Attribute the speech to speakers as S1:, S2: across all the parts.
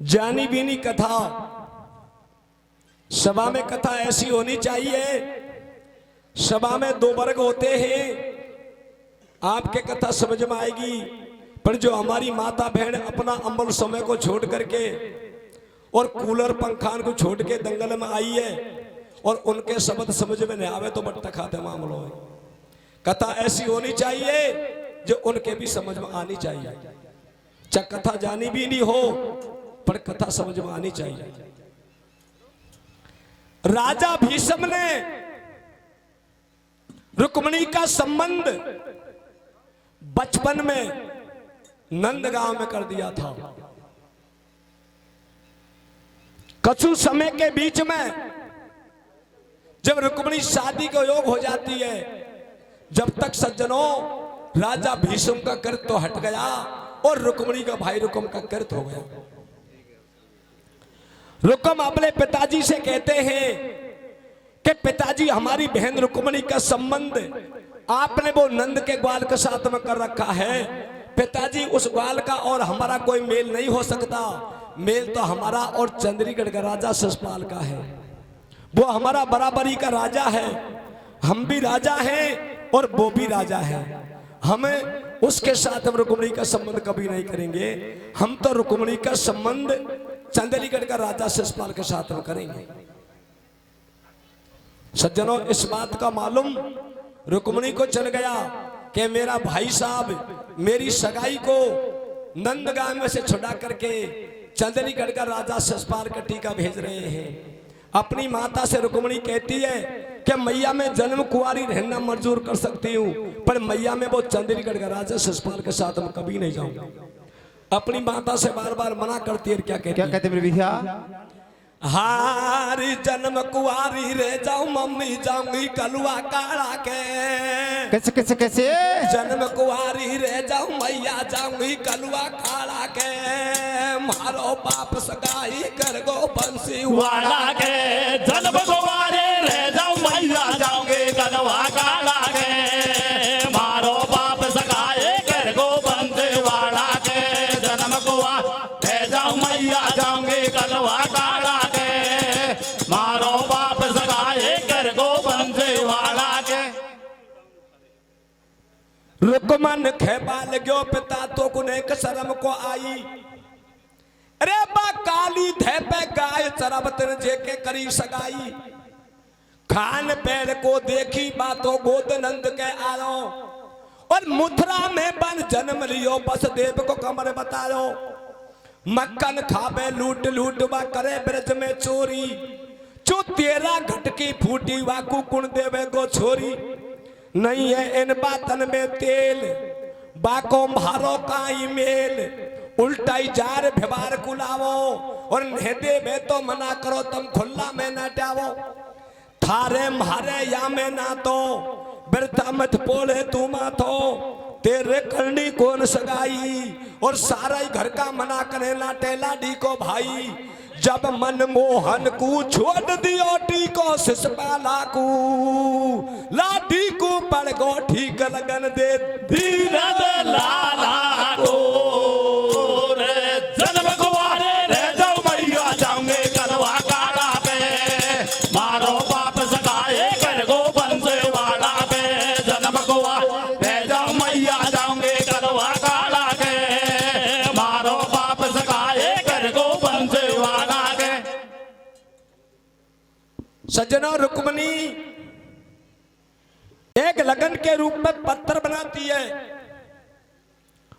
S1: जानी बीनी कथा, सभा में कथा ऐसी होनी चाहिए। सभा में दो वर्ग होते हैं, आपके कथा समझ में आएगी, पर जो हमारी माता बहन अपना अमल समय को छोड़ करके और कूलर पंखान को छोड़ के दंगल में आई है और उनके शब्द समझ में नहीं आवे तो बट्टा खाते मामलो है। कथा ऐसी होनी चाहिए जो उनके भी समझ में आनी चाहिए। चाहे कथा जानी भी नहीं हो पर कथा समझ में आनी चाहिए। राजा भीष्म ने रुक्मिणी का संबंध बचपन में नंदगांव में कर दिया था। कछु समय के बीच में जब रुक्मिणी शादी का योग हो जाती है, जब तक सज्जनों राजा भीष्म का कर्त तो हट गया और रुक्मिणी का भाई रुकम का कर्त हो गया। रुकम अपने पिताजी से कहते हैं कि पिताजी हमारी बहन रुक्मिणी का संबंध आपने वो नंद के ग्वाल के साथ में कर रखा है। पिताजी उस ग्वाल का और हमारा कोई मेल नहीं हो सकता। मेल तो हमारा और चंद्रीगढ़ का राजा शिशुपाल का है। वो हमारा बराबरी का राजा है, हम भी राजा हैं और वो भी राजा है। हमें उसके साथ हम रुक्मिणी का संबंध कभी नहीं करेंगे। हम तो रुक्मिणी का संबंध चंद्रीगढ़ का राजा शिशुपाल के साथ में करेंगे। सज्जनों, इस बात का मालूम रुक्मिणी को चल गया कि मेरा भाई साहब मेरी सगाई को नंदगांव में से छुड़ा करके चंद्रीगढ़ का राजा शिशुपाल का टीका भेज रहे हैं। अपनी माता से रुक्मिणी कहती है कि मैया मैं जन्म कुंवारी रहना मंजूर कर सकती हूँ, पर मैया मैं वो चंद्रीगढ़ का राजा शिशुपाल के साथ मैं कभी नहीं जाऊंगा। अपनी माता से बार बार मना करती है। क्या कहते मेरे भैया? हारी जन्म कुआरी रे जाऊं मम्मी जाऊंगी कलुआ काढ़ा के।
S2: कैसे कैसे कैसे?
S1: जन्म कुआरी रे जाऊं मैया जाऊंगी कलुआ काढ़ा के। मारो बाप सगाई कर गो बंसी
S3: वाला के। जन्म कुआरी रे जाऊं मैया जाऊंगी कलुआ काढ़ा के। मारो बाप सगाई कर गो बंसी वाला के। जन्म कुआरी रे जाऊं मैया जाऊंगी कलुआ काढ़ा के। मारो बाप सगाई कर गो बंसी वाला के।
S1: रुकमन खेबाल गयो पिता तो कुने शर्म को आई। अरे बा काली धैपे गाय चरबतन जेके करी सगाई। खान पेड़ को देखी बातों गोद नंद के आयो और मुथरा में बन जन्म लियो बस देव को कमर बतायो। मक्खन खावे लूट लूट वा करे ब्रज में चोरी। जो तेरा घटकी फूटी वाकू कुण देवे गो छोरी। नहीं है इन बातन में तेल बाको मारो काई मेल। उल्टाई जार व्यवहार कुलावो और नेदे में तो मना करो तुम खुल्ला में न डावो। थारे मारे या में ना तो बिरता मत बोले तू माथो। तेरे करनी कौन सगाई और सारा ही घर का मना करे लाटे लाडी को भाई। जब मनमोहन को छोड़ दियो टीको शिशुपाला को। लाडी को पड़ गो ठीक लगन दे
S3: धीरज लाला को। रे जन्म कुआरे रे जाऊं मैया जाऊंगे कलवा काढ़ा पे। मारो बाप सगाई कर गो बंसी वाला पे। जन्म कुआरे रे जाऊं मैया जाऊंगे कलवा काढ़ा के। मारो बाप सगाई कर गो बंसी वाला के।
S1: सज्जनों, रुक्मिणी एक लगन के रूप में पत्थर बनाती है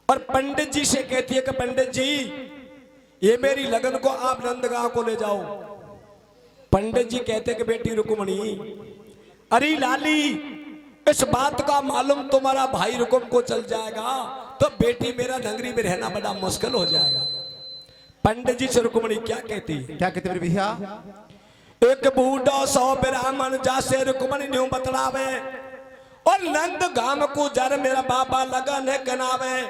S1: और पंडित जी से कहती है कि पंडित जी ये मेरी लगन को आप नंदगांव को ले जाओ। पंडित जी कहते कि बेटी रुक्मिणी, अरे लाली इस बात का मालूम तुम्हारा भाई रुकुम को चल जाएगा तो बेटी मेरा नगरी में रहना बड़ा मुश्किल हो जाएगा। पंडित जी से रुक्मिणी क्या कहती?
S2: क्या कहते मेरे भैया?
S1: एक बूढ़ो 100 ब्राह्मण जासे रुक्मिणी न्यू बतलावे और नंद गाम को जर मेरा बाबा लगन है कनावे।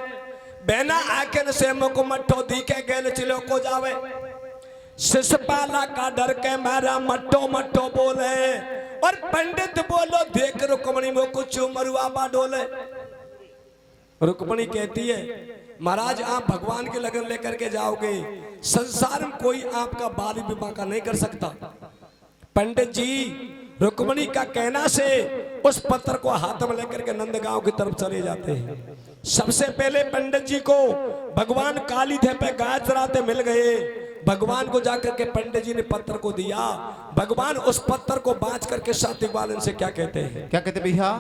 S1: बेना आखिर से मुख मट्ठो दिखे गेल चिलो को जावे। शिशुपाला का डर के मारा मट्ठो मट्ठो बोले और पंडित बोलो देख रुक्मिणी में कुछ मरुआ बा डोले। रुक्मिणी कहती है महाराज आप भगवान की लगन लेकर के जाओगे, संसार में कोई आपका बाल विवाह का नहीं कर सकता। पंडित जी रुक्मणी का कहना से उस पत्र को हाथ में लेकर के नंदगांव की तरफ चले जाते हैं। सबसे पहले पंडित जी को भगवान काली थे पे गाय चराते मिल गए। भगवान को जाकर के पंडित जी ने पत्र को दिया। भगवान उस पत्र को बांच करके सात्विक वालन से क्या कहते हैं?
S2: क्या कहते भैया?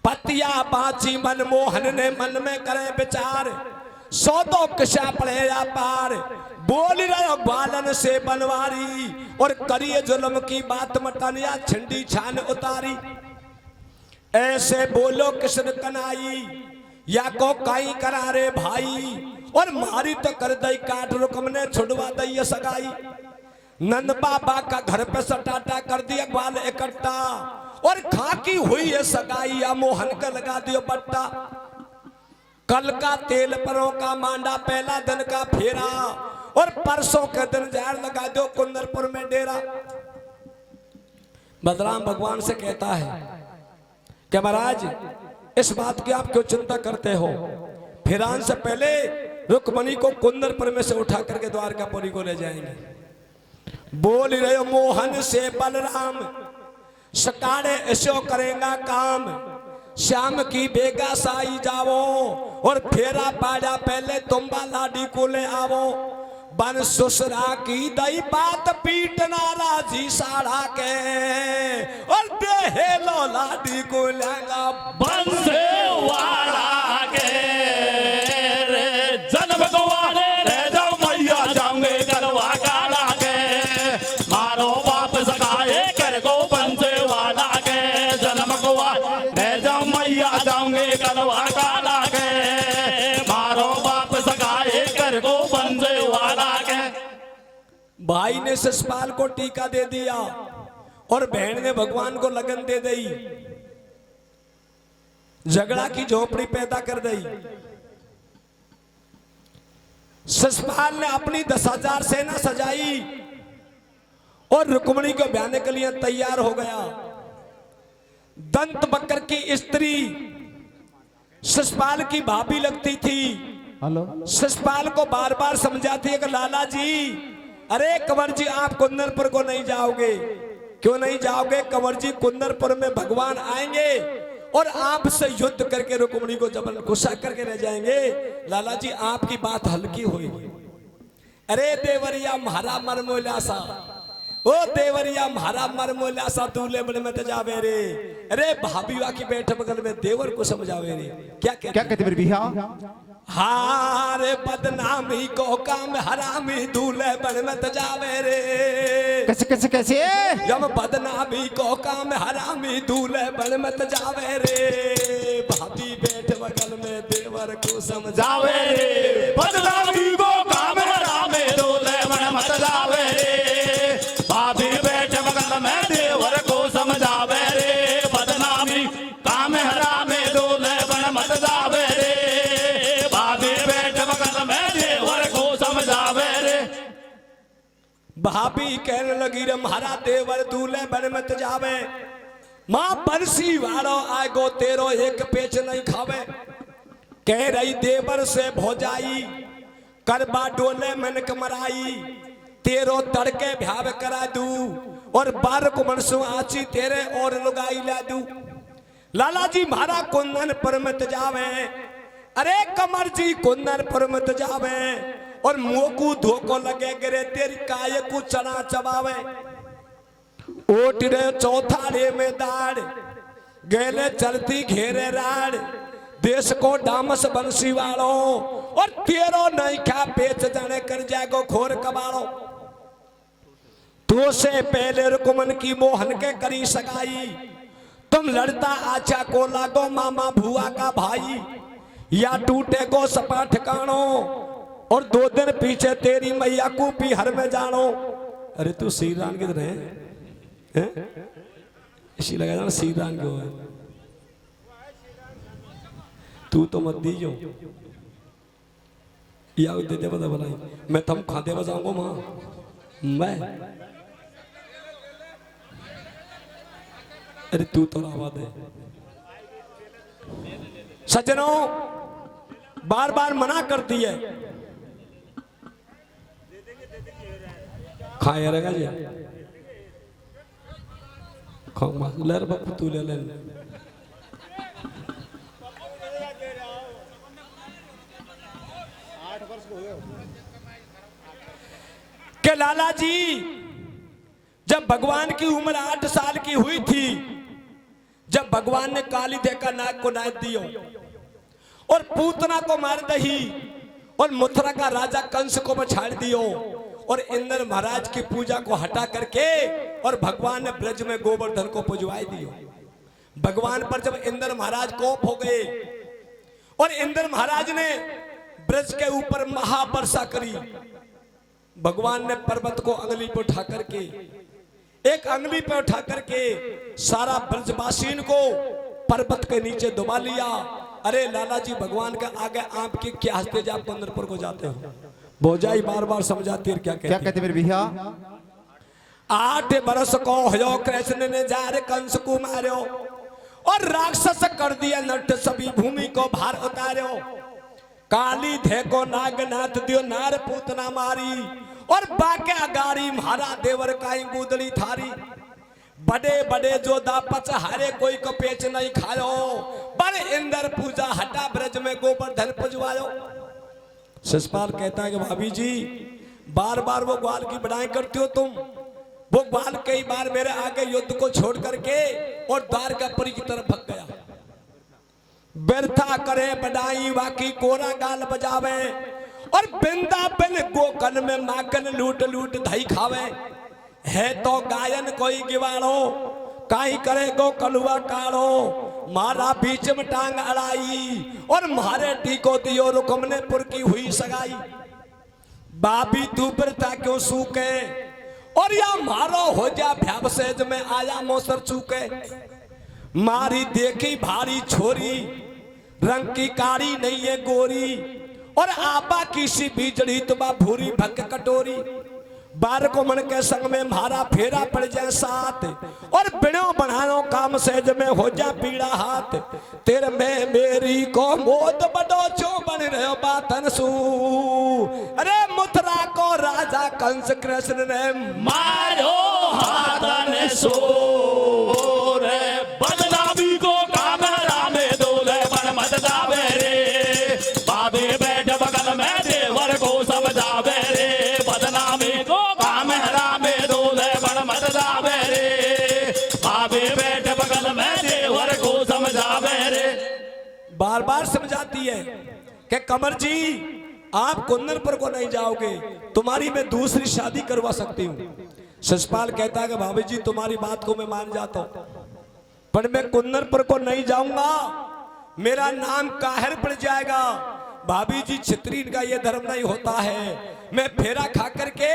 S1: पतिया बाची मनमोहन ने मन में करे विचार, सो तो किसा पड़े या पार, बोल रहे बालन से बनवारी, और करिए जुल्म की बात मटन या छिंडी छान उतारी। ऐसे बोलो किसन कनाई या को काई करारे भाई, और मारी तो कर दई काट रुकम ने छुड़वा दई सगाई। नंद बाबा का घर पे सटाटा कर दिया ग्वाल इकट्ठा, और खाकी हुई है सगाई या मोहन का लगा दियो बट्टा। कल का तेल परों का मांडा पहला दिन का फेरा, और परसों के दिन जहर लगा दो कुंदरपुर में डेरा। बलराम भगवान से कहता है कि महाराज इस बात की आप क्यों चिंता करते हो? फिरान से पहले रुक्मणी को कुंदरपुर में से उठा करके द्वारकापुरी को ले जाएंगे। बोल रहे मोहन से बलराम, सकाड़े ऐसो करेगा काम, श्याम की बेगा साई जावो, और फेरा पाड़ा पहले तुम्बा लाडी को ले आवो। बन सुसरा की दई बात पीटना राजी साड़ा के, और देहेलो लाडी को लेगा
S3: बंसे वाला के रे जन्म गवारे रह जाओ मैया जाऊंगे गलवा काला के, मारो बाप सगाए कर को बंसे वाला के, जन्म गवारे रह जाओ मैया जाऊंगे गलवा काला के, मारो बाप सगाए कर को बंसे वाला के।
S1: भाई ने शिषपाल को टीका दे दिया, और बहन ने भगवान को लगन दे दी। झगड़ा की झोपड़ी पैदा कर दी। शिषपाल ने अपनी 10,000 सेना सजाई, और रुक्मणी को ब्याहने के लिए तैयार हो गया। दंत बकर की स्त्री शिषपाल की भाभी लगती थी।
S2: हेलो,
S1: शिषपाल को बार बार समझाती है कि लाला जी, अरे कंवर जी आप कुंदरपुर को नहीं जाओगे। क्यों नहीं जाओगे? कंवर जी कुंदरपुर में भगवान आएंगे और आपसे युद्ध करके रुक्मणी को जबरन गुस्सा करके रह जाएंगे। लाला जी आपकी बात हल्की हुई। अरे देवरिया म्हारा मरमोला सा, ओ देवरिया म्हारा मरमोला सा, दूल्हे बन में जावे रे। अरे भाभी की बैठ बगल में देवर को समझावे रे। क्या
S2: कहते मेरे भैया?
S1: हारे बदनामी को काम हरामी, दूल्हे बन में जावे रे।
S2: कैसे कैसे कैसे?
S1: जब बदनामी को काम हरामी, दूल्हे बन में जावे रे। भाभी बैठ बगल में देवर को समझावे रे।
S3: बदनामी को काम हरामे, दूल्हे बन मत जावे रे। भाभी बैठ बगल में देवर को समझावे रे। बदनामी काम हरामे, दूल्हे बन मत जावे रे। भाभी बैठ बगल में देवर को समझावे रे।
S1: भाभी कहने लगी रे म्हारा देवर दूल्हे बन मत जावे। मां बरसी वालो आगो तेरो एक पेच नहीं खावे। कह रही देवर से भौजाई, करबा डोले मन कमराई। तेरो तड़के भ्याव करा दू, और 12 को मनसु आची तेरे और लुगाई ला दू। लाला जी म्हारा कुंदन पर मत जावे। अरे कमर जी कुंदन पर मत जावे, और मोकू धोको लगे गिरे तेरी काय को चना चबावे। ओट रे चौथाड़े में दाड़, गेले चलती घेरे राड़। देश को डामस बंसी वालो, और तेरो नहीं खा पेच जाने कर जाएगो खोर कबाड़ो। तो से पहले रुकमन की मोहन के करी सगाई। तुम लड़ता आचा को लागो मामा भुआ का भाई, या टूटे को सपा ठिकानो, और 2 दिन पीछे तेरी मैया को पीहर में जानो। अरे तू श्री राम किधर है? इसी लगा जाना श्री राम क्यों है? तू तो मत दीजो या दे दे बता बनाई। मैं तुम खाते बजाऊंगा मां मैं। अरे तू तो आवाज है। सज्जनों बार बार मना करती है। खाए रहेगा जी खाऊंगा ले रे बापू तू ले ले के लाला जी जब भगवान की उम्र 8 साल की हुई थी, जब भगवान ने काली देह नाग को नाच दियो और पूतना को मार दही और मथुरा का राजा कंस को बछाड़ दियो और इंद्र महाराज की पूजा को हटा करके और भगवान ने ब्रज में गोवर्धन को पुजवाई दियो। भगवान पर जब इंद्र महाराज कोप हो गए और इंद्र महाराज ने ब्रज के ऊपर महावर्षा करी, भगवान ने पर्वत को अंगली पर उठा करके एक अंगली पे उठा करके सारा ब्रजवासीन को पर्वत के नीचे दबा लिया। अरे लाला जी भगवान का आगे आपके क्या हंसते जा पंदरपुर को जाते हो? भौजाई बार बार समझाती है क्या कहते
S2: मेरे भैया?
S1: 8 बरस को हो कृष्ण ने जार कंस को मारो और राक्षस कर दिया नट सभी भूमि को भार उतारो। काली धे को नागनाथ दियो नार पूतना मारी और बाके अगारी मारा देवर काई गुदली थारी। बड़े बड़े जो दापच हारे कोई को पेच नहीं खायो, पर इंद्र पूजा हटा ब्रज में गोवर्धन पुजवायो। शिषपाल कहता है कि भाभी जी बार बार वो ग्वाल की बढ़ाई करती हो तुम। वो ग्वाल कई बार मेरे आगे युद्ध को छोड़ करके और द्वारकापुरी की तरफ भाग गया। व्यर्था करे बढ़ाई वाकी कोरा गाल बजावे और वृंदावन गोकल में माखन लूट लूट दही खावे। है तो गायन कोई गिवाड़ो काई करे गो कलुआ काड़ो, मारा बीच में टांग अड़ाई और मारे टीको दियो रुकमने पुर की हुई सगाई। बाबी तू व्रता क्यों सूके और या मारो हो जा भ्यावसेज में आया मोसर चूके। मारी देखी भारी छोरी रंग की कारी नहीं है गोरी और आपा किसी बीजड़ी तुबा भूरी भक कटोरी। बार को मन के संग में मारा फेरा पड़ जाए साथ और बिनो बनानो काम सेज में हो जा पीड़ा हाथ। तेरे में मेरी को मोद बडो चो बन रहे बातन सू। अरे मथुरा को राजा कंस कृष्ण ने
S3: मारो हाथन सो रे बदनामी को कामरा में दोले बन मत जावे रे। बाबे बैठ बगल में देवर को समझावे रे। बदनामी को कामरा में दोले बन मत जावे रे। बाबे बैठ बगल में देवर को समझावे रे।
S1: बार बार समझाती है कि कमर जी आप कुंदनपुर को नहीं जाओगे, तुम्हारी मैं दूसरी शादी करवा सकती हूँ। शिषपाल कहता है कि भाभी जी तुम्हारी बात को मैं मान जाता हूँ, पर मैं कुंदनपुर को नहीं जाऊंगा, मेरा नाम काहिर पड़ जाएगा। भाभी जी क्षत्रिय का ये धर्म नहीं होता है। मैं फेरा खा करके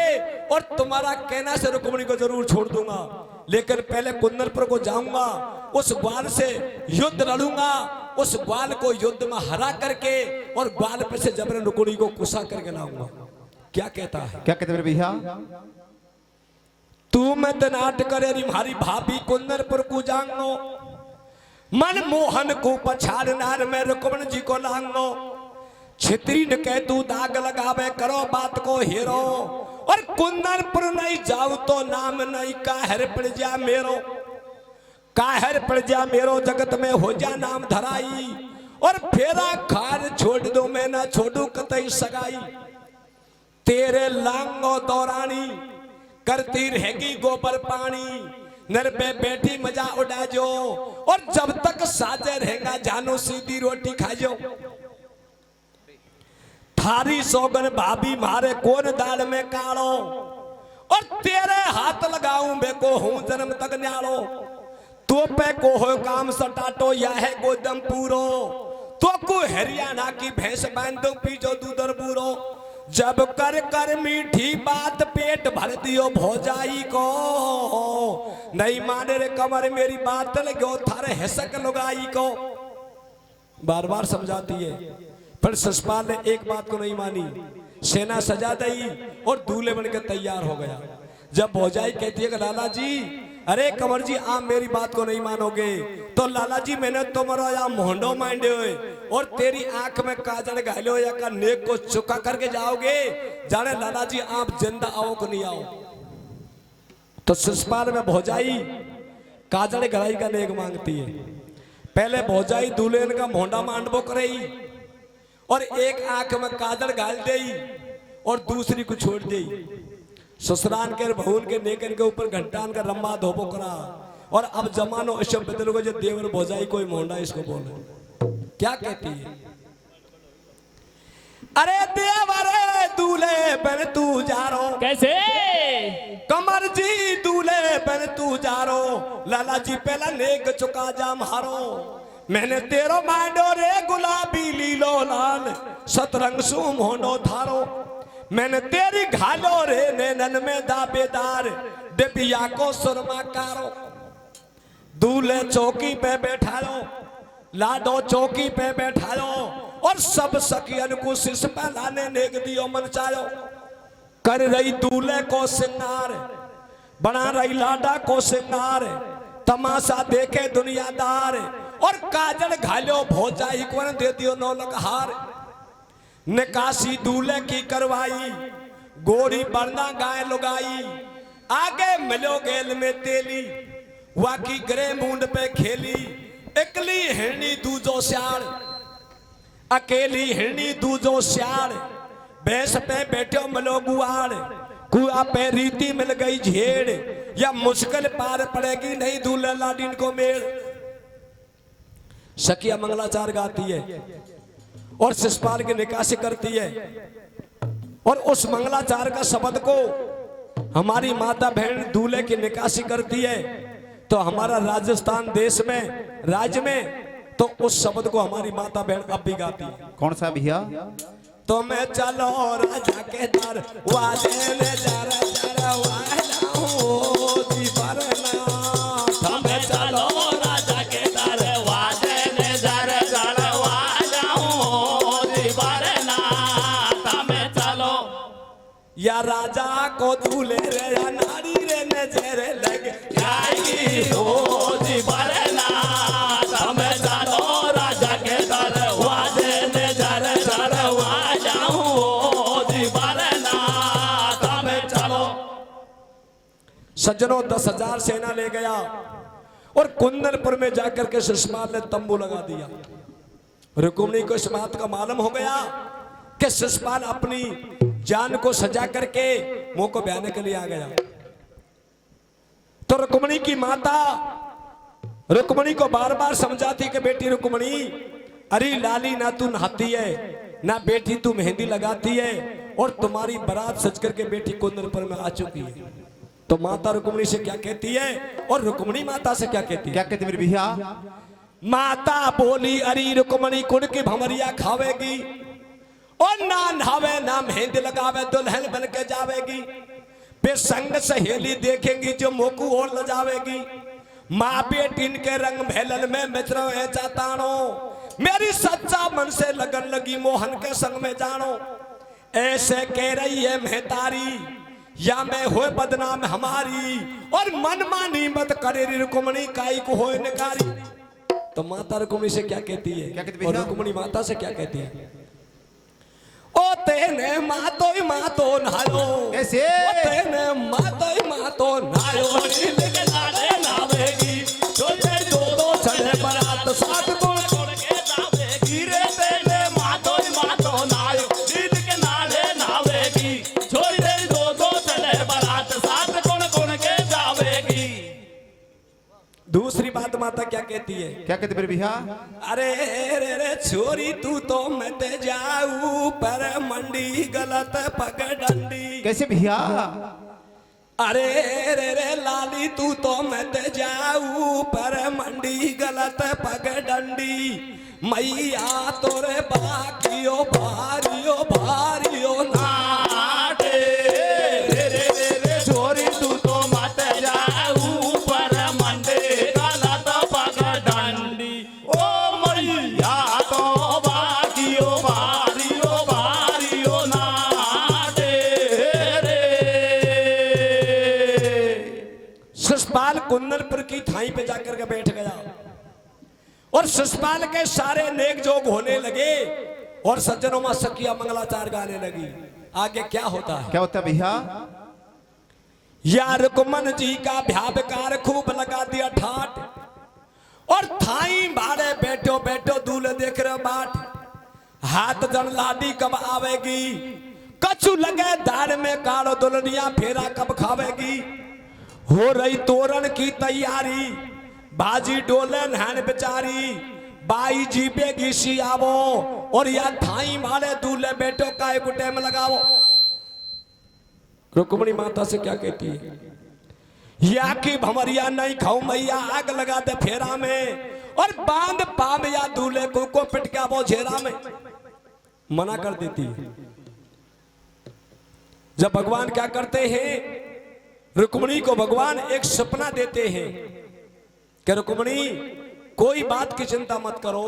S1: और तुम्हारा कहना से रुक्मिणी को जरूर छोड़ दूंगा, लेकिन पहले कुंदनपुर को जाऊंगा, उस ग्वाल से युद्ध लड़ूंगा, उस ग्वाल को युद्ध में हरा करके और ग्वाल पे से जबरन रुक्मिणी को कुसा करके लाऊंगा। क्या कहता है?
S2: क्या कहते मेरे भैया?
S1: तू मत नाट करे हमारी भाभी कुंदनपुर को जाऊंगो, मन मोहन को पछाड़नार में रुक्मिणी जी को लाऊंगो। क्षत्रिय कह तू दाग लगावे करो बात को हीरो और कुंदनपुर नहीं जाऊ तो नाम नहीं काहिर पड़ जा मेरो। काहिर पड़ जा मेरो जगत में हो जा नाम धराई और फेरा खार छोड़ दो मैं ना छोड़ू कतई सगाई। तेरे लांगो दौरानी करती रहेगी गोबर पानी, नर पे बैठी मजा उड़ा जो और जब तक साजे रहेगा जानू सीधी रोटी खा जो। थारी सौगन भाभी मारे कौन दाल में कालो और तेरे हाथ लगाऊं बेको हूं जन्म तक न्यालो। तो पे को हो काम सटाटो या है गोदम पूरो, तो को हरियाणा की भैंस बांधो पीजो दूधर बूरो। जब कर कर मीठी बात पेट भर दियो भौजाई को, नहीं माने रे कमर मेरी बात लगो थारे हसक लुगाई को। बार बार समझाती है, पर शिषपाल ने एक बात को नहीं मानी। सेना सजा दी और दूल्हे बनकर तैयार हो गया। जब भौजाई कहती है कि लाला जी अरे कंवर जी आप मेरी बात को नहीं मानोगे तो लाला जी मैंने तुम्हारा या मोहंडो मांडे हुए और तेरी आंख में काजल घालो या का नेक को चुका करके जाओगे, जाने लाला जी आप जिंदा आओ को नहीं आओ। तो शिषपाल में भौजाई काजल घड़ाई का नेक मांगती है। पहले भौजाई दुल्हन का मोहंडा मांडबो करई और एक आंख में काजल घाल देई और दूसरी को छोड़ देई। ससुरान के भवन के नेकन के ऊपर घंटान का लंबा धोबो करा और अब जमानो ऐसा बदल गो जो देवर भौजाई कोई मोहंडा इसको बोले क्या कहती है? अरे देवर दूल्हे बन तू जा रो
S3: कैसे
S1: कमर जी दूल्हे बन तू जा रो लाला जी पहला नेक चुका जा मारो मैंने तेरो मांडो रे गुलाबी लीलो लाल सतरंग सु मोहनो थारो मैंने तेरी घालो रे नैनन में दाबेदार डिबिया को सुरमा कारो दूल्हे चौकी पे बैठा लो लाडो चौकी पे बैठा लो और सब सखियन को शिष पे लाने नेक दियो मन चायो कर रही दूल्हे को सिंगार बना रही लाडा को सिंगार तमाशा देखे दुनियादार और काजल घालो भौजाई को दे दियो नौलक हार निकासी दूल्हे की करवाई गोरी बरना गाय लुगाई आगे मिलो गेल में तेली वाकी ग्रे मुंड पे खेली एकली हिरनी दूजो श्याल अकेली हिरनी दूजो श्याल भैंस पे बैठो मिलो गुआड़ कुआ पे रीति मिल गई झेड़ या मुश्किल पार पड़ेगी नहीं दूल्हा लाडिन को मेड़। सखिया मंगलाचार गाती है और शिषपाल की निकासी करती है और उस मंगलाचार का शब्द को हमारी माता बहन दूल्हे की निकासी करती है। तो हमारा राजस्थान देश में राज्य में तो उस शब्द को हमारी माता बहन अब भी गाती है।
S2: कौन सा भैया?
S1: तो मैं चलो राजा के दर वाजे ने जरा जरा वालाओ जी परना
S3: हमें चलो राजा के दर वाजे ने जरा जरा वालाओ जी परना हमें चलो
S1: या राजा को दूल्हे रे या नारी रे नजर लग
S3: जाएगी हो जी परना हमें चलो राजा के दर वाजे ने जरा जरा वालाओ जी परना हमें चलो।
S1: सज्जनों 10,000 सेना ले गया और कुंदनपुर में जाकर के शिषपाल ने तंबू लगा दिया। रुक्मिणी को इस बात का मालूम हो गया कि शिषपाल अपनी जान को सजा करके मुंह को बयाने के लिए आ गया। तो रुक्मिणी की माता रुक्मिणी को बार बार समझाती कि बेटी रुक्मिणी अरे लाली ना तू नहाती है ना बेटी तू मेहंदी लगाती है और तुम्हारी बारात सज करके बेटी कुंदनपुर में आ चुकी है। तो माता रुक्मिणी से क्या कहती है और रुक्मिणी माता से क्या कहती है?
S2: क्या कहते मेरे भैया?
S1: माता बोली अरे रुक्मिणी कुड़ की भमरिया खावेगी और ना नहावे ना मेहंदी लगावे दुल्हन बन के जावेगी। बेसंग सहेली देखेंगी जो मोकू और ल जावेगी। माँ बेटिन के रंग भेलन में मित्र है चातानो मेरी सच्चा मन से लगन लगी मोहन के संग में जानो। ऐसे कह रही है महतारी या मैं होए बदनाम हमारी और मन मानी मत करे रुक्मिणी काई को होए निकारी। तो माता रुक्मिणी से क्या कहती है?
S2: क्या कहती
S1: और
S2: भैया?
S1: रुक्मिणी माता से क्या कहती है? ओ तेने मातो नायो
S2: कैसे?
S1: ओ तेने मातो नायो
S3: नील के नाले नावेगी छोटे दो दो चढ़े बरात साथ गुण छोड़ के जावेगी रे तेरे मातो नायो नील के नाले नावेगी छोटे दो दो चढ़े बरात साथ गुण के जावेगी।
S1: दूसरी बात माता क्या कहती है?
S2: क्या कहते मेरे भैया?
S1: अरे रे छोरी तू तो मत जाऊ पर मंडी गलत पगडंडी।
S2: कैसे भैया?
S1: अरे रे लाली तू तो मत जाऊ पर मंडी गलत पगडंडी। मैया तोरे बाकियो भारियो नाटे
S3: रे छोरी तू तो मत जाऊ पर मंडे गलत पगडंडी। ओ मैया तो बाकियो भारियो नाटे रे।
S1: शिषपाल कुंदनपुर की थाई पे जाकर के बैठ गया और शिषपाल के सारे नेक जोग होने लगे और सज्जनों में सखिया मंगलाचार गाने लगी। आगे क्या होता है?
S2: क्या होता है भैया?
S1: यार रुकमन जी का भ्याबकार खूब लगा दिया ठाट और थाई भाड़े बैठो बैठो दूल्हे देख रहे बाट। हाथ जन लाडी कब आवेगी, कछु लगे दाड़ में कालो दुल्हनिया फेरा कब खावेगी। हो रही तोरण की तैयारी, बाजी डोले नहन बेचारी, बाई जीपेगी सियावो और या थाई भाड़े दूल्हे बैठो का एक टाइम लगाओ। रुक्मणी माता से क्या कहती है? या की भमरिया नहीं खाऊ मैया, आग लगा दे फेरा में और बांध पाम या दूल्हे को पिटका वो झेरा में। मना कर देती है। जब भगवान क्या करते हैं, रुक्मणी को भगवान एक सपना देते हैं कि रुक्मणी कोई बात की चिंता मत करो।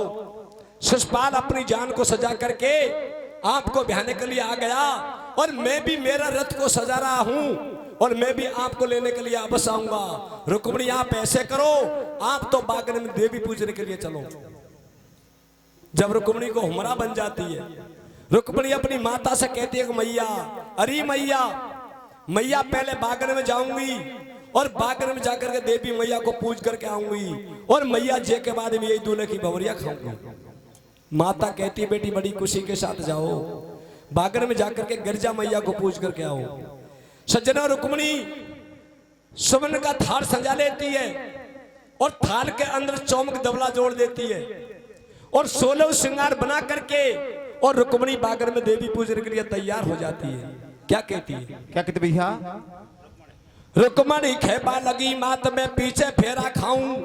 S1: शिषपाल अपनी जान को सजा करके आपको ब्याहने के लिए आ गया और मैं भी मेरा रथ को सजा रहा हूं और मैं भी आपको लेने के लिए वापस आऊंगा। रुक्मणी आप ऐसे करो, आप तो बागन में देवी पूजने के लिए चलो। जब रुक्मणी को हमरा बन जाती है, रुक्मणी अपनी माता से कहती है कि मैया, अरे मैया, मैया पहले बागन में जाऊंगी और बागन में जाकर के देवी मैया को पूज करके आऊंगी और मैया जे के बाद में यही दूल्हे की भवरिया खाऊंगी। माता कहती बेटी बड़ी खुशी के साथ जाओ, बागन में जाकर के गिरजा मैया को पूज करके आओ। सज्जना रुक्मणी सुमन का थाल सजा लेती है और थाल के अंदर चौमक दबला जोड़ देती है और 16 श्रृंगार बना करके और रुक्मणी बागन में देवी पूजन के लिए तैयार हो जाती है। क्या कहती है?
S2: क्या कहते भैया?
S1: रुक्मणी खेपा लगी मात में पीछे फेरा खाऊं,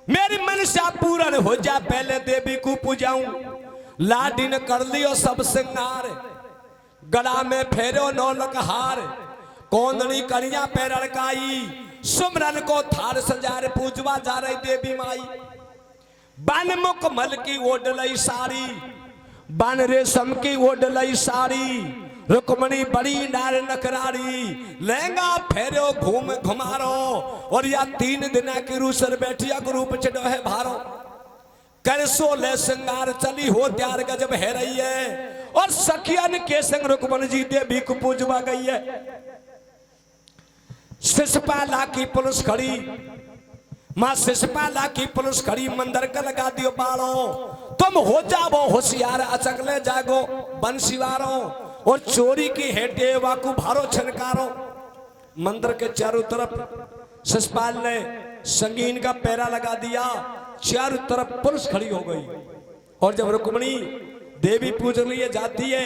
S1: मेरी मनसा पूर्ण हो जा पहले देवी को पूजाऊं। लाडी ने कर लियो सब श्रृंगार, गला में फेरो नौलक हार, कोंदड़ी करिया पे रड़काई, सुमरन को थार सजार पूजवा जा रही देवी माई। बन मुख मल की ओढ़ लई साड़ी, बन रेशम की ओढ़ लई साड़ी, रुक्मणी बड़ी नार नखरारी, लहंगा फेरो घूम घुमारो और या 3 दिन की रूसर बैठिया ग्रुप चढ़ो है भारो। कर 16 श्रृंगार चली हो त्यार गजब है रही है और सखियन के संग रुक्मणी जी देवी को पूजवा गई है। शिषपाला की पुलिस खड़ी, मां शिषपाला की पुलिस खड़ी, मंदिर का लगा दियो बाड़ो, तुम हो जाओ होशियार अचकले जागो बंसीवारो और चोरी की हेटे वाकू भारो छनकारो। मंदिर के चारों तरफ शिषपाल ने संगीन का पैरा लगा दिया, चारों तरफ पुलिस खड़ी हो गई। और जब रुक्मणी देवी पूजन लिए जाती है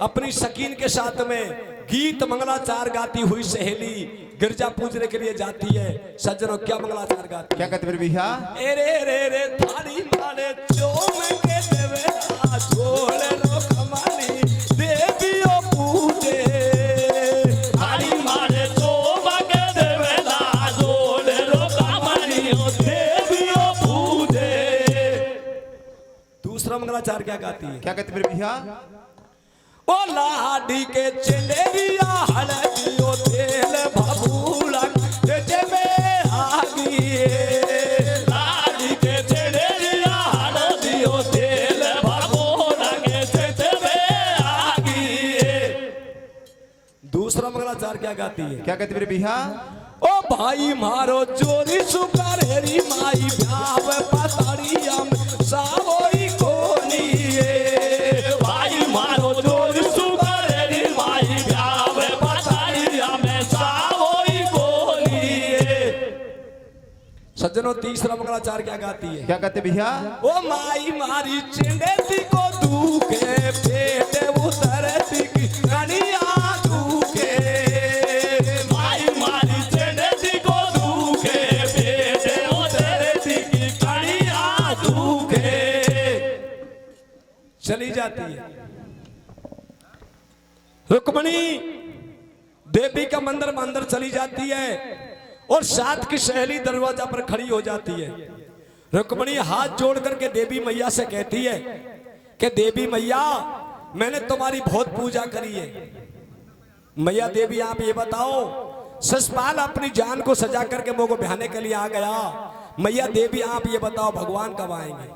S1: अपनी सकीन के साथ में, गीत मंगलाचार गाती हुई सहेली गिरजा पूजने के लिए जाती है। सज्जनों क्या मंगलाचार गाती?
S2: क्या कहते मेरे भैया?
S1: रे रे रे थारी मारे चोम के देवेला छोड़ लो कमाली देवियो पूजे,
S3: थारी मारे चोम के देवेला छोड़ लो कमाली देवियो पूजे।
S1: दूसरा मंगलाचार क्या गाती है?
S2: क्या कहते मेरे भैया?
S1: ओ लाडी के चलेरिया हलदियो तेल भभूला तेजे में आगी,
S3: लाडी के चलेरिया हलदियो तेल भभूला के तेजे में आगी।
S1: दूसरा मंगलाचार क्या गाती है?
S2: क्या कहते मेरे भैया?
S1: ओ भाई मारो चोरी सुकरेरी माई भ्याव पताड़िया में सावोई कोनी,
S3: भाई मारो चोरी सुकरेरी माई भ्याव पताड़िया में सावोई कोनी।
S1: सज्जनों तीसरा मंगलाचार क्या गाती है?
S2: क्या कहते भैया?
S1: ओ माई मारी चिंडेती को दुखे पेट उतरती की कनिया दुखे,
S3: माई मारी चिंडेती को दुखे पेट उतरती की कनिया दुखे।
S1: चली जाती है। रुक्मणी देवी का मंदिर में अंदर चली जाती है और साथ की सहेली दरवाजा पर खड़ी हो जाती है। रुक्मणी हाथ जोड़ करके देवी मैया से कहती है कि देवी मैया मैंने तुम्हारी बहुत पूजा करी है। मैया देवी आप ये बताओ शिशुपाल अपनी जान को सजा करके मोह को बहाने के लिए आ गया। मैया देवी आप ये बताओ भगवान कब आएंगे?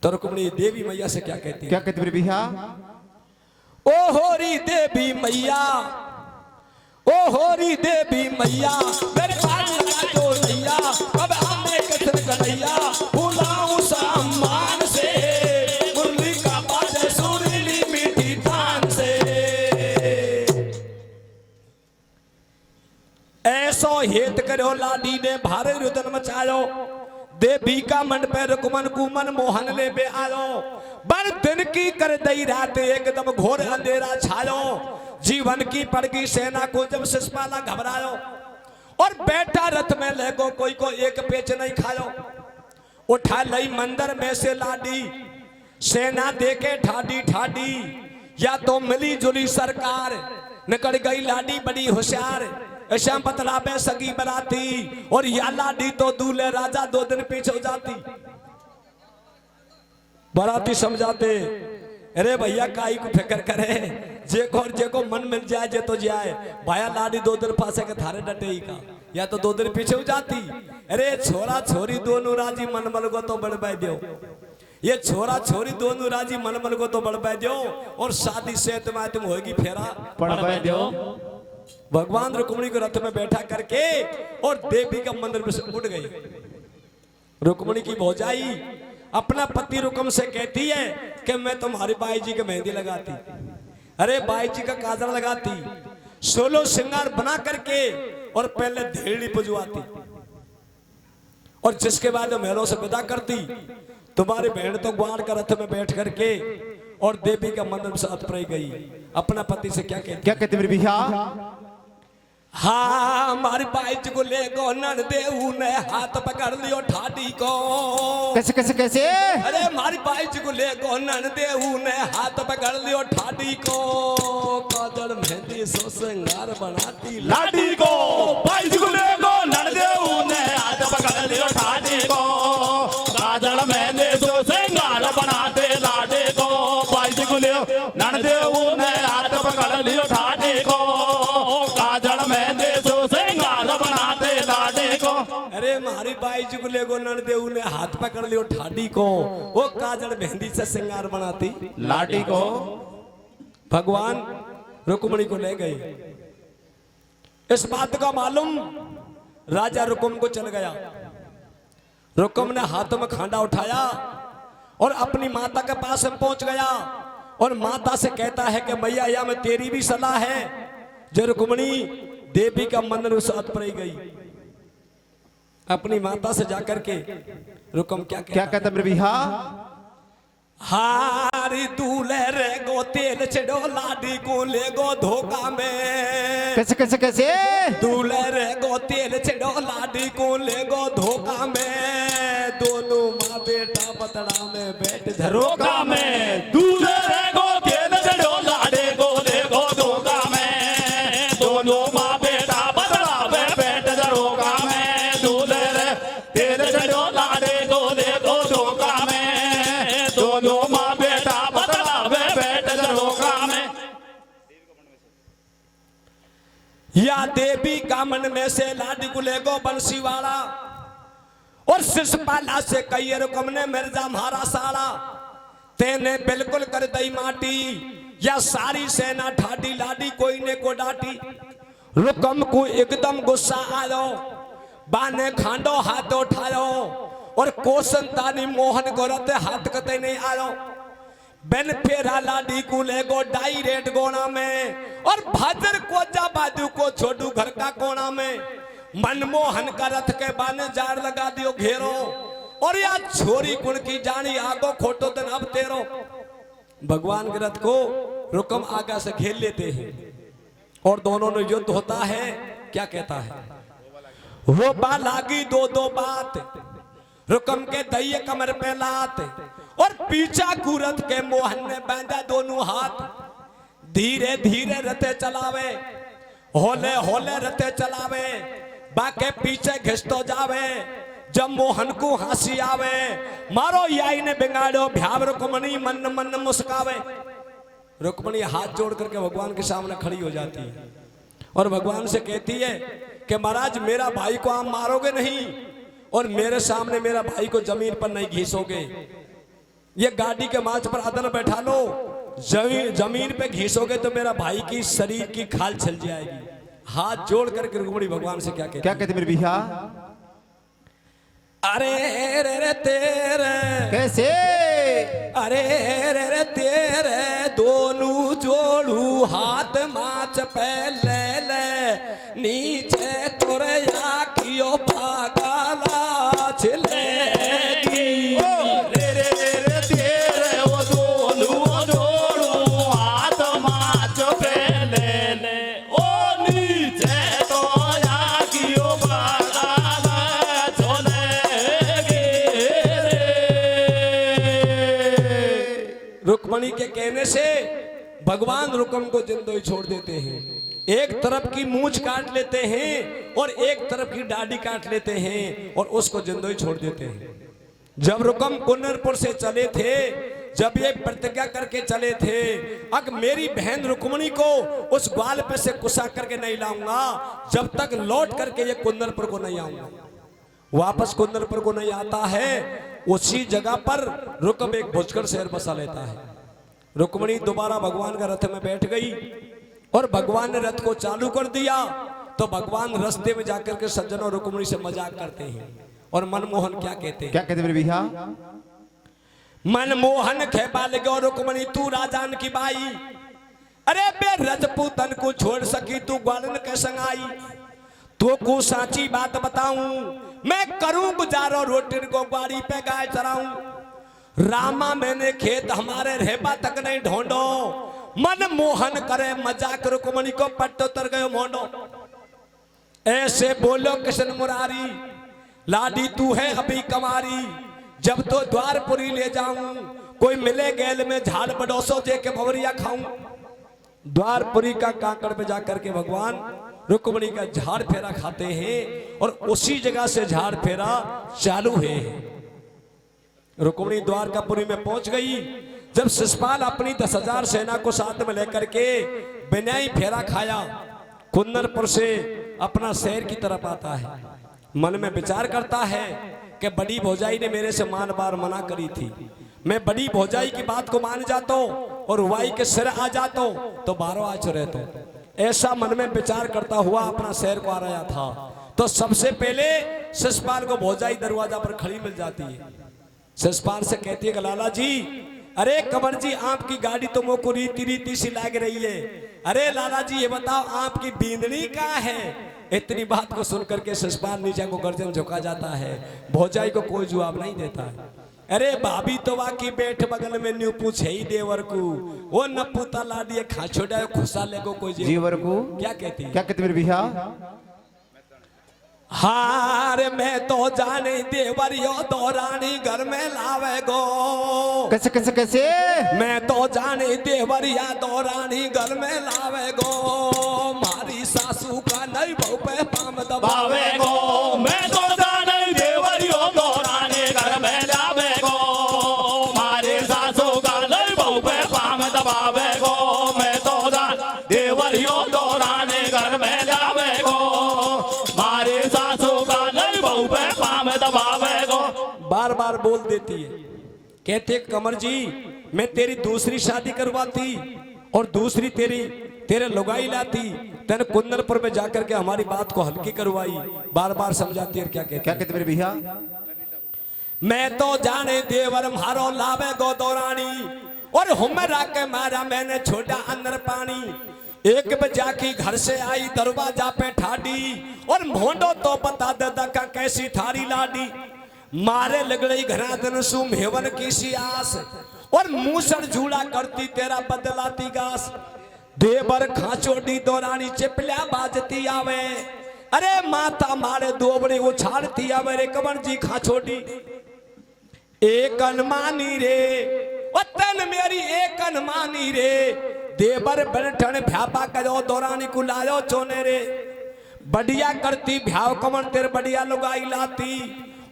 S1: तो रुक्मिणी देवी मैया से क्या कहती है?
S2: क्या कहते मेरे भैया?
S1: ओ होरी देवी मैया, ओ होरी देवी मैया, मेरे बाबू जो नैया, अब हमें कसर कन्हैया, बुलाऊं सम्मान से, मुरली का बाजे सुरीली मीठी तान से। ऐसो हेत करो लाडी ने भारे रुदन मचायो, देवी का मन पे रुकमन कुमन मोहन ले बे आयो। बर दिन की कर दई रात एकदम घोर अंधेरा छायो, जीवन की पड़गी सेना को जब शिशुपाला घबरायो, और बैठा रथ में लेगो कोई को एक पेच नहीं खायो। उठा लई मंदिर में से लाडी, सेना देके ठाडी ठाडी, या तो मिली जुली सरकार, निकल गई लाडी बड़ी होशियार। श्याम बतलावे सगी बराती, और या लाडी तो दूल्हे राजा 2 दिन पीछे हो जाती। बराती समझाते, अरे भैया काई को फिक्र करे, जेको मन मिल जाए जे तो जाए, भाया लाडी 2 दिन पासे के थारे डटे ही का, या तो 2 दिन पीछे हो जाती। अरे छोरा छोरी दोनों राजी मन मल को तो बढ़ दो, ये छोरा छोरी दोनों राजी मन मल को तो बढ़ दो, और शादी से तुम होगी फेरा
S2: पढ़ दो।
S1: भगवान रुक्मिणी को रथ में बैठा करके और देवी का मंदिर में से उठ गई। रुक्मिणी की भौजाई अपना पति रुकम से कहती है कि मैं तुम्हारी बाई जी के मेहंदी लगाती, अरे बाई जी का काजल लगाती, 16 श्रृंगार बना करके और पहले धेड़ी पुजवाती, और जिसके बाद महलों से विदा करती। तुम्हारी बहन तो ग्वार का रथ में बैठ करके और देवी का मंदिर में से अतप्राई गई। अपना पति से क्या कहती?
S2: क्या कहते मेरे भैया?
S1: हाँ हमारी बाई जी को ले गो नन देऊ ने हाथ पकड़ लियो ठाडी को।
S2: कैसे कैसे कैसे?
S1: अरे हमारी बाई जी को ले गो नन देऊ ने हाथ पकड़ लियो ठाडी को, काजल मेहंदी सो श्रृंगार बनाती
S3: लाडी को, बाई जी को ले गो नन देऊ ने हाथ पकड़ लियो ठाडी को, काजल मेहंदी सो श्रृंगार बनाते लाडी को, बाई जी को ले नन देऊ ने हाथ पकड़ लियो ठाडी को, काजल मेहंदी सो श्रृंगार बनाते लाडी को।
S1: अरे हमारी बाई जी को ले गो नन देऊ ने हाथ पकड़ लियो ठाडी को, वो काजल मेहंदी से श्रृंगार बनाती
S2: लाडी को।
S1: भगवान रुक्मिणी को ले गए। इस बात का मालूम राजा रुकुम को चल गया। रुकुम ने हाथों में खांडा उठाया और अपनी माता के पास में पहुंच गया, और माता से कहता है कि मैया या में तेरी भी सलाह है। जो रुक्मिणी देवी का मंदिर उस अतप्राई गई, अपनी माता से जाकर के रुकुम क्या
S2: कहता मेरे भैया?
S1: हारी दूल्हे रे गो तेल चढ़ो लाडी को ले गो धोखा में।
S2: कैसे कैसे कैसे?
S1: दूल्हे रे गो तेल चढ़ो लाडी को ले गो धोखा में, दोनों माँ बेटा बतड़ा में बैठ
S3: धरोखा में, दूल्हे रे गो तेल चढ़ो लाडी को ले गो धोखा में, दोनों माँ बेटा बतड़ा में बैठ धरोखा में, दूल्हे रे तेल चढ़ो लाडी को ले गो धोखा में, दोनों माँ बेटा बतड़ा में बैठ धरोखा में।
S1: या देवी का मन में से लाडी को ले गो बंसीवाड़ा, और शिशुपाला से कई रुकम ने मिर्जा मारा साड़ा, तेने बिल्कुल कर दई माटी, या सारी सेना ठाडी लाडी कोई ने को डाटी। रुकम को एकदम गुस्सा आयो, बाने खांडो हाथ उठायो, और कोसंतानी मोहन गोरते हाथ कते नहीं आयो। बेन फेरा लाडी को ले गो डायरेक्ट गोना में, और भाजर को जा बाजू को छोड़ू घर का कोना में। मनमोहन का रथ के बाने जार लगा दियो घेरो, और या छोरी कुण की जानी आगो खोटो दिन अब तेरो। भगवान के रथ को रुकम आगा से घेर लेते हैं, और दोनों में युद्ध होता है। क्या कहता है? वो बा लागी दो दो बात, रुकम के दइये कमर पे लात, और पीछा कुरत के मोहन ने बांधा दोनों हाथ। धीरे धीरे रथे चलावे, होले होले रथे चलावे, बाके पीछे घिसतो जावे। जब मोहन को हंसी आवे, मारो याई ने बिगाड़ो भ्याव रुक्मिणी मन मन मुस्कावे। रुक्मिणी हाथ जोड़ करके भगवान के सामने खड़ी हो जाती है, और भगवान से कहती है कि महाराज मेरा भाई को आप मारोगे नहीं और मेरे सामने मेरा भाई को जमीन पर नहीं घीसोगे। ये गाड़ी के मार्च पर अदन बैठा लो, जमीन पे घीसोगे तो मेरा भाई की शरीर की खाल छल जाएगी। हाथ जोड़ करके रुक्मिणी भगवान से क्या कहते
S2: मेरे भैया?
S1: अरे रे रे तेरे
S2: कैसे?
S1: अरे रे रे तेरे दोनों जोड़ू हाथ माच पे ले ले नीचे तोरे आखियों पागला छिलेगी।
S3: रे रे रे तेरे वो दोनों जोड़ू हाथ माच पे ले ले ओ नीचे तो आखियों पागला छोलेगी रे।
S1: रुक्मिणी के कहने से भगवान रुकम को जिंदो ही छोड़ देते हैं। एक तरफ की मूंछ काट लेते हैं और एक तरफ की दाढ़ी काट लेते हैं और उसको जिंदो ही छोड़ देते हैं। जब रुकम कुन्नरपुर से चले थे, जब ये प्रतिज्ञा करके चले थे, अब मेरी बहन रुक्मिणी को उस ग्वाल पे से कुसा करके नहीं लाऊंगा जब तक लौट करके ये कुन्नरपुर को नहीं आऊंगा। वापस कुन्नरपुर को नहीं आता है, उसी जगह पर रुकम एक भुजकर शहर बसा लेता है। रुक्मिणी दोबारा भगवान का रथ में बैठ गई और भगवान ने रथ को चालू कर दिया तो भगवान रास्ते में जाकर के सज्जनों रुक्मिणी से मजाक करते हैं और मनमोहन क्या कहते हैं?
S2: मेरे भैया?
S1: मनमोहन खेपाल गो रुक्मिणी तू राजान की बाई, अरे बे रजपूतन को छोड़ सकी तू ग्वालन के संगाई। तो को साची बात बताऊं मैं करूं गुजारो रोटी को ग्वारी पे गाय चराऊं। रामा मैंने खेत हमारे रेबा तक नहीं ढूंढो, मनमोहन करे मजाक रुक्मिणी को पट्ट उतर गयो मोंडो। ऐसे बोलो कृष्ण मुरारी लाडी तू है अभी कमारी, जब तो द्वारपुरी ले जाऊं कोई मिले गैल में झाड़ बडोसो जे के भवरिया खाऊं। द्वारपुरी का काकड़ पे जाकर के भगवान रुक्मिणी का झाड़ फेरा खाते हैं और उसी जगह से झाड़ फेरा चालू है। रुक्मिणी द्वारकापुरी में पहुंच गई। जब शिशुपाल अपनी 10,000 सेना को साथ में लेकर के बिन्याई फेरा खाया, कुन्नरपुर से अपना शहर की तरफ आता है, मन में विचार करता है कि बड़ी भौजाई ने मेरे से मान बार मना करी थी, मैं बड़ी भौजाई की बात को मान जाता और वाई के सिर आ जाता तो 12 आज रहता। ऐसा मन में विचार करता हुआ अपना शहर को आ रहा था तो सबसे पहले शिशुपाल को भौजाई दरवाजा पर खड़ी मिल जाती है। शिशुपाल से कहती है कि लाला जी, अरे कंवर जी आपकी गाड़ी तो मोको रीति रीति सी लग रही है, अरे लाला जी ये बताओ आपकी बींदड़ी कहाँ है। इतनी बात को सुनकर के शिशुपाल नीचे को गर्दन झुका जाता है, भौजाई को कोई जवाब नहीं देता है। अरे भाभी तो वाकी बैठ बगल में न्यू पूछे ही देवर को वो न पूता लाडिए खा छोड़ा खुशा ले को कोई
S2: जीवर को
S1: क्या कहती है?
S2: क्या कहते मेरे भैया?
S1: हार मैं तो जाने देवरियो दौरानी घर में लावे गो।
S2: कैसे कैसे कैसे?
S1: मैं तो जाने देवरिया दौरानी घर में लावे गो, मारी सासू का नहीं बहु पे पाम दबावे गो।
S3: मैं तो जाने देवरियो दौरानी घर में लावे गो, मारी सासू का नहीं बहु पे पाम दबावे गो। मैं तो जाने देवरियो दौरानी घर में लावे गो, मारी सासू का नहीं बहु पे पाम दबावे गो।
S1: बार बार बोल देती है। कहते कंवर जी मैं तेरी दूसरी शादी करवाती और दूसरी तेरे लुगाई लाती, तेरे कुन्नरपुर में जाकर के हमारी बात को हल्की करवाई। बार बार समझाती है। क्या कहते
S2: मेरे भैया?
S1: मैं तो जाने देवर मारो लावे गो दौरानी और हमरा के मारा मैंने छोटा अंदर पानी। एक बजा की घर से आई दरवाजा पे ठाडी और मोंडो तो बता दादा का कैसी थारी लाडी। मारे लगड़ई घरा दिन सु मेवन की सी आस और मूसर झूला करती तेरा बदलाती गास। देवर खाचोडी दौरानी चिपलिया बाजती आवे, अरे माता मारे दोबड़ी उछाड़ती आवे रे कंवर जी खाचोडी। एक अनमानी रे वतन मेरी एक अनमानी रे, देवर बनठन भ्यापा करो दौरानी को लायो चोने रे। बढ़िया करती भ्याव कमर तेरे बढ़िया लुगाई लाती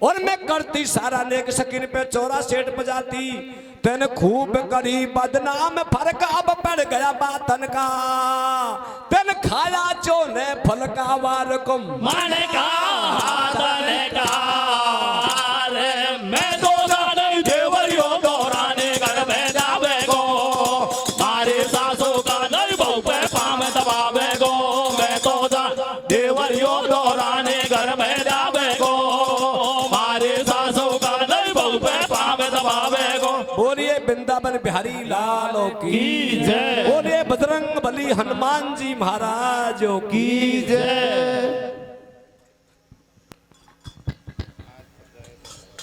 S1: और मैं करती सारा नेक सकीन पे चौरा सेठ बजाती। तेन खूब करी बदनाम फर्क अब पड़ गया बातन का तेन खाया चोने फल का वार को
S3: मन का हाथन का रे मैं तो नहीं देवरियो दोराने घर में जावे गो मारे सासू का नहीं बहु पे पाम दबावे गो मैं तो देवरियो दोराने घर में जावे गो मारे सासू का नहीं बहु पे पाम दबावे गो।
S1: बोलिए वृंदावन बिहारी लालो की
S3: जय।
S1: बोलिए बजरंग बली हनुमान जी महाराजों की
S2: जय।